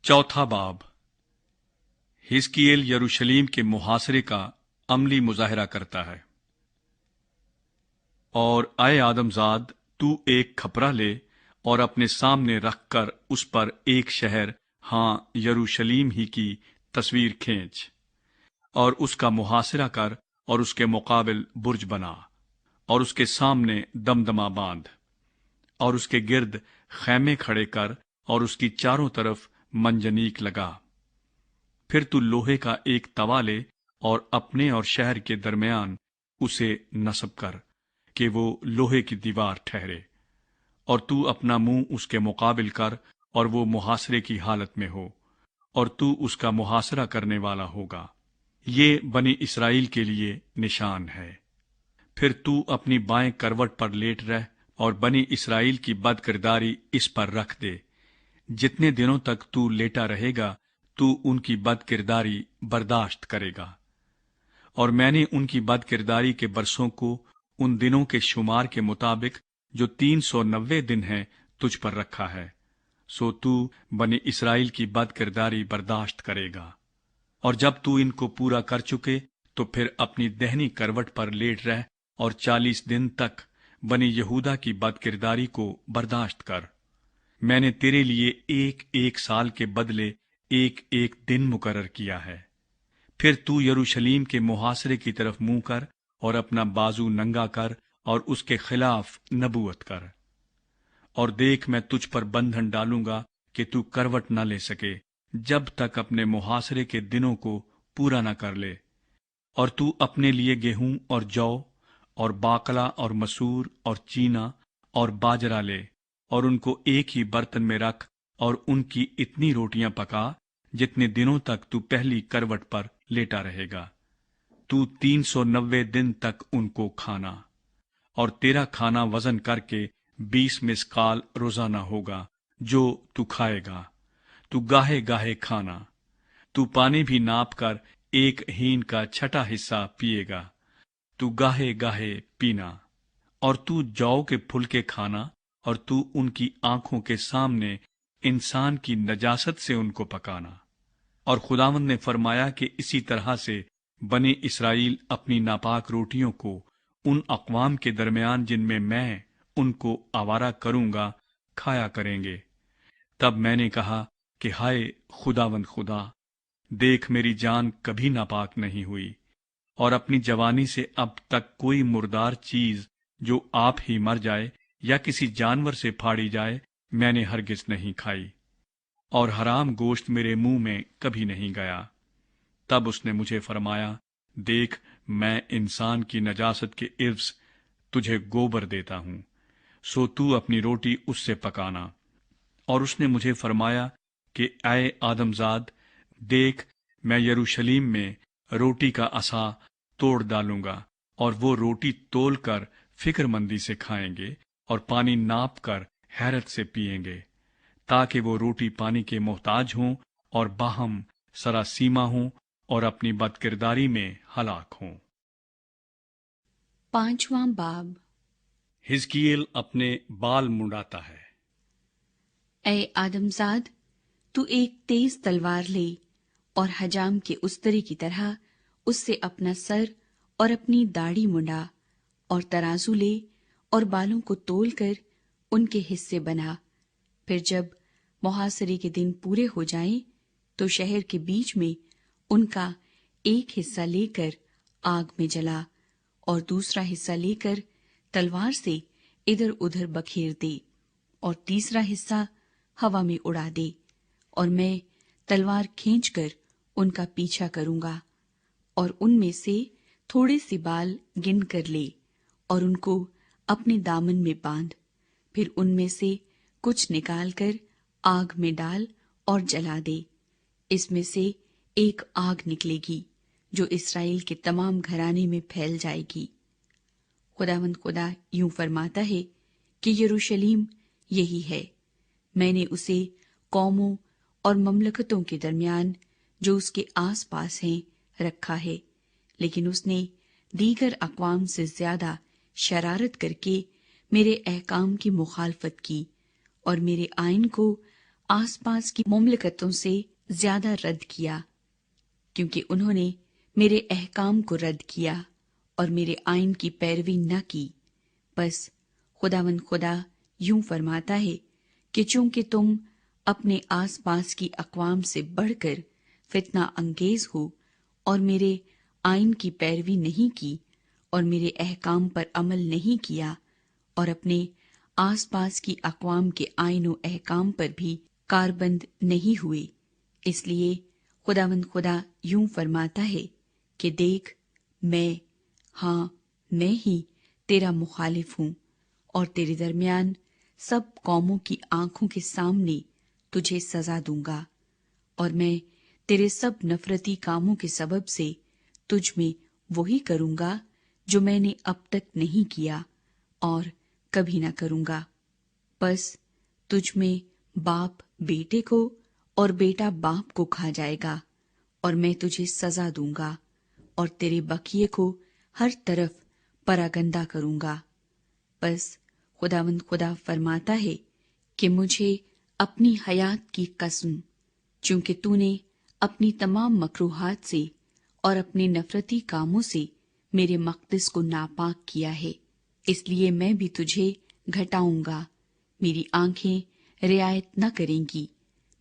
चौथा बाब। हिजकियेल यरूशलेम के मुहासरे का अमली मुजाहरा करता है। और आए आदमजाद, तू एक खपरा ले और अपने सामने रखकर उस पर एक शहर, हाँ यरूशलेम ही की तस्वीर खींच, और उसका मुहासरा कर और उसके मुकाबिल बुर्ज बना, और उसके सामने दमदमा बांध, और उसके गिर्द खैमे खड़े कर और उसकी चारों तरफ मंजनीक लगा। फिर तू लोहे का एक तवा ले और अपने और शहर के दरमियान उसे नस्ब कर कि वो लोहे की दीवार ठहरे, और तू अपना मुंह उसके मुकाबिल कर और वो मुहासरे की हालत में हो, और तू उसका मुहासरा करने वाला होगा। ये बनी इस्राएल के लिए निशान है। फिर तू अपनी बाएं करवट पर लेट रह और बनी इस्राएल की बदकिरदारी इस पर रख दे। जितने दिनों तक तू लेटा रहेगा, तू उनकी बदकिरदारी बर्दाश्त करेगा। और मैंने उनकी बदकिरदारी के बरसों को उन दिनों के शुमार के मुताबिक, जो 390 दिन हैं, तुझ पर रखा है। सो तू बनी इस्राएल की बदकिरदारी बर्दाश्त करेगा। और जब तू इनको पूरा कर चुके, तो फिर अपनी दहनी करवट पर लेट रह और 40 दिन तक बनी यहूदा की बदकिरदारी को बर्दाश्त कर। मैंने तेरे लिए एक एक साल के बदले एक एक दिन मुकर्रर किया है। फिर तू यरूशलेम के मुहासरे की तरफ मुंह कर और अपना बाजू नंगा कर और उसके खिलाफ नबूवत कर। और देख, मैं तुझ पर बंधन डालूंगा कि तू करवट न ले सके, जब तक अपने मुहासरे के दिनों को पूरा न कर ले। और तू अपने लिए गेहूं और जौ और बाकला और मसूर और चीना और बाजरा ले, और उनको एक ही बर्तन में रख, और उनकी इतनी रोटियां पका जितने दिनों तक तू पहली करवट पर लेटा रहेगा। तू 390 दिन तक उनको खाना, और तेरा खाना वजन करके 20 मिसकाल रोजाना होगा जो तू खाएगा। तू गाहे गाहे खाना। तू पानी भी नाप कर एक हीन का छठा हिस्सा पिएगा। तू गाहे गाहे पीना। और तू जौ के फुलके खाना, और तू उनकी आंखों के सामने इंसान की नजासत से उनको पकाना। और खुदावंद ने फरमाया कि इसी तरह से बने इस्राएल अपनी नापाक रोटियों को उन अक़वाम के दरमियान जिनमें मैं उनको आवारा करूंगा खाया करेंगे। तब मैंने कहा कि हाय खुदावंद खुदा, देख मेरी जान कभी नापाक नहीं हुई, और अपनी जवानी से अब तक कोई मुर्दार चीज जो आप ही मर जाए या किसी जानवर से फाड़ी जाए मैंने हरगिज नहीं खाई, और हराम गोश्त मेरे मुंह में कभी नहीं गया। तब उसने मुझे फरमाया, देख, मैं इंसान की नजासत के इर्ज तुझे गोबर देता हूं, सो तू अपनी रोटी उससे पकाना। और उसने मुझे फरमाया कि ऐ आदमजाद, देख, मैं यरूशलेम में रोटी का असा तोड़ डालूंगा, और वो रोटी तोल कर फिक्रमंदी से खाएंगे और पानी नाप कर हैरत से पिएंगे, ताकि वो रोटी पानी के मोहताज हों और बाहम सरासीमा हों और अपनी बदकिरदारी में हलाक हों। पांचवां बाब। हिजकियेल अपने बाल मुंडाता है। ऐ आदमजाद, तू एक तेज तलवार ले और हजाम के उस्तरे की तरह उससे अपना सर और अपनी दाढ़ी मुंडा, और तराजू ले और बालों को तोल कर उनके हिस्से बना। फिर जब मुहासरे के दिन पूरे हो जाएं, तो शहर के बीच में उनका एक हिस्सा लेकर आग में जला, और दूसरा हिस्सा लेकर तलवार से इधर उधर बखेर दे, और तीसरा हिस्सा हवा में उड़ा दे। और मैं तलवार खींचकर उनका पीछा करूंगा, और उनमें से थोड़े से बाल गिन कर ले और उनको अपने दामन में बांध। फिर उनमें से कुछ निकालकर आग में डाल और जला दे। इसमें से एक आग निकलेगी जो इस्राएल के तमाम घराने में फैल जाएगी। खुदावंद खुदा यूं फरमाता है कि यरूशलेम यही है, मैंने उसे कौमों और ममलकतों के दरमियान जो उसके आस पास हैं रखा है, लेकिन उसने दीगर अक़वाम से ज्यादा शरारत करके मेरे अहकाम की मुखालफत की और मेरे आइन को آس پاس کی مملکتوں سے زیادہ رد کیا، کیونکہ انہوں نے میرے احکام کو رد کیا اور میرے آئین کی پیروی نہ کی۔ بس خداوند خدا یوں فرماتا ہے کہ چونکہ تم اپنے آس پاس کی اقوام سے بڑھ کر فتنہ انگیز ہو اور میرے آئین کی پیروی نہیں کی اور میرے احکام پر عمل نہیں کیا اور اپنے آس پاس کی اقوام کے آئین و احکام پر بھی کاربند نہیں ہوئے، اس لیے خداوند خدا یوں فرماتا ہے کہ دیکھ، میں ہی تیرا مخالف ہوں اور تیرے درمیان سب قوموں کی آنکھوں کے سامنے تجھے سزا دوں گا، اور میں تیرے سب نفرتی کاموں کے سبب سے تجھ میں وہی کروں گا جو میں نے اب تک نہیں کیا اور کبھی نہ کروں گا۔ بس تجھ میں باپ بیٹے کو اور بیٹا باپ کو کھا جائے گا، اور میں تجھے سزا دوں گا اور تیرے بقیے کو ہر طرف پراگندہ کروں گا۔ بس خداوند خدا فرماتا ہے کہ مجھے اپنی حیات کی قسم، چونکہ تو نے اپنی تمام مکروہات سے اور اپنے نفرتی کاموں سے میرے مقدس کو ناپاک کیا ہے، اس لیے میں بھی تجھے گھٹاؤں گا، میری آنکھیں رعایت نہ کریں گی،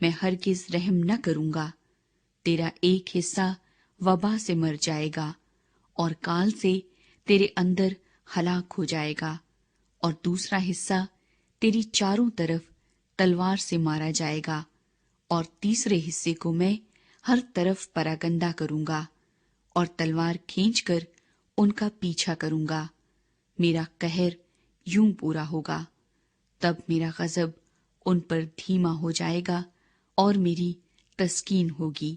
میں ہرگز رحم نہ کروں گا۔ تیرا ایک حصہ وبا سے مر جائے گا اور کال سے تیرے اندر ہلاک ہو جائے گا، اور دوسرا حصہ تیری چاروں طرف تلوار سے مارا جائے گا، اور تیسرے حصے کو میں ہر طرف پراگندہ کروں گا اور تلوار کھینچ کر ان کا پیچھا کروں گا۔ میرا قہر یوں پورا ہوگا، تب میرا غضب ان پر دھیما ہو جائے گا اور میری تسکین ہوگی،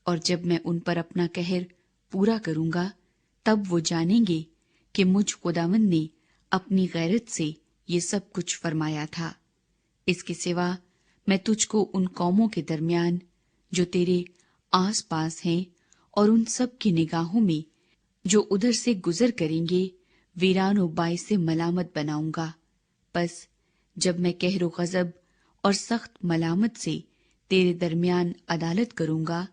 اور جب میں ان پر اپنا قہر پورا کروں گا تب وہ جانیں گے کہ مجھ خداوند نے اپنی غیرت سے یہ سب کچھ فرمایا تھا۔ اس کے سوا میں تجھ کو ان قوموں کے درمیان جو تیرے آس پاس ہیں اور ان سب کی نگاہوں میں جو ادھر سے گزر کریں گے ویران و باعث ملامت بناؤں گا۔ بس جب میں قہر و غضب اور سخت ملامت سے تیرے درمیان عدالت کروں گا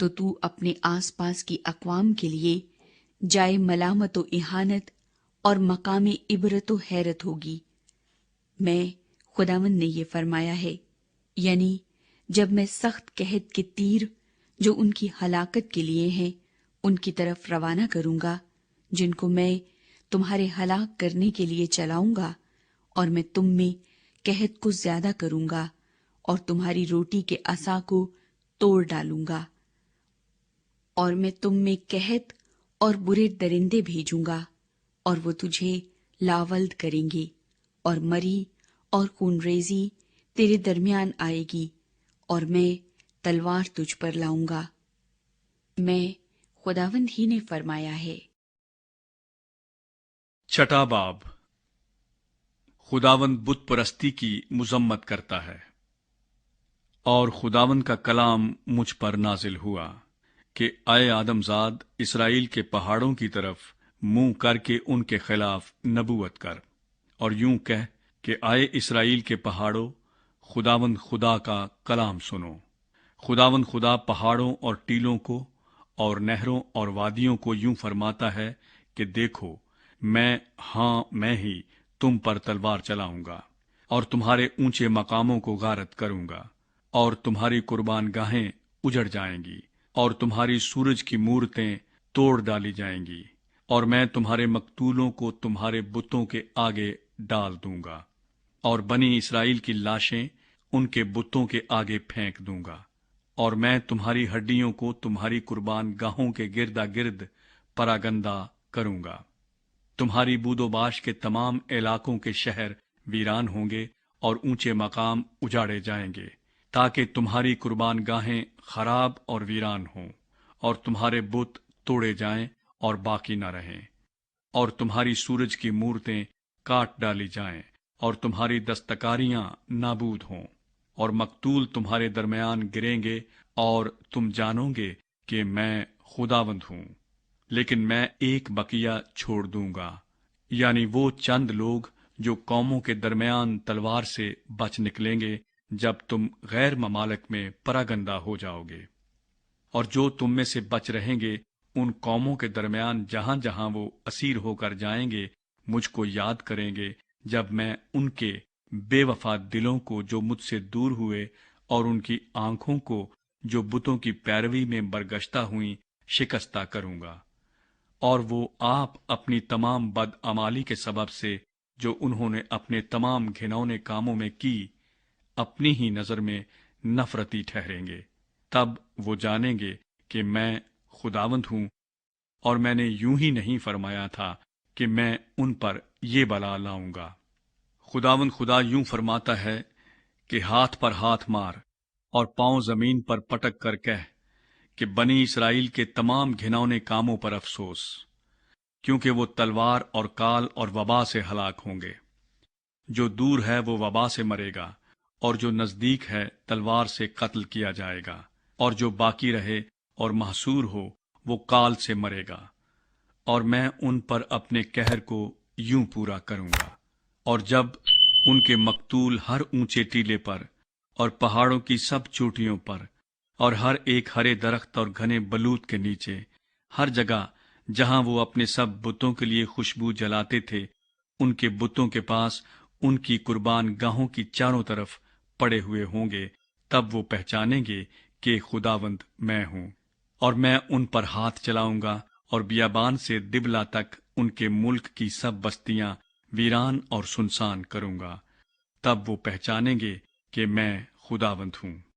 تو تو اپنے آس پاس کی اقوام کے لیے جائے ملامت و اہانت اور مقام عبرت و حیرت ہوگی۔ میں خداوند نے یہ فرمایا ہے، یعنی جب میں سخت قحط کے تیر جو ان کی ہلاکت کے لیے ہیں ان کی طرف روانہ کروں گا، جن کو میں تمہارے ہلاک کرنے کے لیے چلاؤں گا، اور میں تم میں قحط کو زیادہ کروں گا اور تمہاری روٹی کے عصا کو توڑ ڈالوں گا، اور میں تم میں قحط اور برے درندے بھیجوں گا، اور وہ تجھے لاولد کریں گے، اور مری اور خون ریزی تیرے درمیان آئے گی، اور میں تلوار تجھ پر لاؤں گا۔ میں خداوند ہی نے فرمایا ہے۔ چھٹا باب، خداوند بت پرستی کی مذمت کرتا ہے۔ اور خداوند کا کلام مجھ پر نازل ہوا کہ اے آدم زاد، اسرائیل کے پہاڑوں کی طرف منہ کر کے ان کے خلاف نبوت کر، اور یوں کہہ کہ اے اسرائیل کے پہاڑوں، خداوند خدا کا کلام سنو۔ خداوند خدا پہاڑوں اور ٹیلوں کو اور نہروں اور وادیوں کو یوں فرماتا ہے کہ دیکھو، میں ہی تم پر تلوار چلاؤں گا اور تمہارے اونچے مقاموں کو غارت کروں گا، اور تمہاری قربان گاہیں اجڑ جائیں گی، اور تمہاری سورج کی مورتیں توڑ ڈالی جائیں گی، اور میں تمہارے مقتولوں کو تمہارے بتوں کے آگے ڈال دوں گا، اور بنی اسرائیل کی لاشیں ان کے بتوں کے آگے پھینک دوں گا، اور میں تمہاری ہڈیوں کو تمہاری قربان گاہوں کے گردا گرد پراگندہ کروں گا۔ تمہاری بود و باش کے تمام علاقوں کے شہر ویران ہوں گے اور اونچے مقام اجاڑے جائیں گے، تاکہ تمہاری قربان گاہیں خراب اور ویران ہوں، اور تمہارے بت توڑے جائیں اور باقی نہ رہیں، اور تمہاری سورج کی مورتیں کاٹ ڈالی جائیں، اور تمہاری دستکاریاں نابود ہوں، اور مقتول تمہارے درمیان گریں گے، اور تم جانو گے کہ میں خداوند ہوں۔ لیکن میں ایک بقیہ چھوڑ دوں گا، یعنی وہ چند لوگ جو قوموں کے درمیان تلوار سے بچ نکلیں گے، जब तुम गैर ममालिक में परागंदा हो जाओगे। और जो तुम में से बच रहेंगे उन कौमों के दरमियान जहां जहां वो असीर होकर जाएंगे मुझको याद करेंगे, जब मैं उनके बेवफा दिलों को जो मुझसे दूर हुए और उनकी आंखों को जो बुतों की पैरवी में बरगश्ता हुई शिकस्ता करूंगा। और वो आप अपनी तमाम बदअमाली के सबब से जो उन्होंने अपने तमाम घिनौने कामों में की, अपनी ही नजर में नफरती ठहरेंगे। तब वो जानेंगे कि मैं खुदावंद हूं, और मैंने यूं ही नहीं फरमाया था कि मैं उन पर ये बला लाऊंगा। खुदावंद खुदा यूं फरमाता है कि हाथ पर हाथ मार और पांव जमीन पर पटक कर कह कि बनी इसराइल के तमाम घिनौने कामों पर अफसोस, क्योंकि वो तलवार और काल और वबा से हलाक होंगे। जो दूर है वो वबा से मरेगा, और जो नजदीक है तलवार से कत्ल किया जाएगा, और जो बाकी रहे और महसूर हो वो काल से मरेगा। और मैं उन पर अपने कहर को यूं पूरा करूंगा। और जब उनके मकतूल हर ऊंचे टीले पर और पहाड़ों की सब चोटियों पर और हर एक हरे दरख्त और घने बलूत के नीचे, हर जगह जहां वो अपने सब बुतों के लिए खुशबू जलाते थे, उनके बुतों के पास उनकी कुर्बान गाहों की चारों तरफ पड़े हुए होंगे, तब वो पहचानेंगे कि खुदावंद मैं हूं। और मैं उन पर हाथ चलाऊंगा और बियाबान से दिबला तक उनके मुल्क की सब बस्तियां वीरान और सुनसान करूंगा। तब वो पहचानेंगे कि मैं खुदावंद हूं।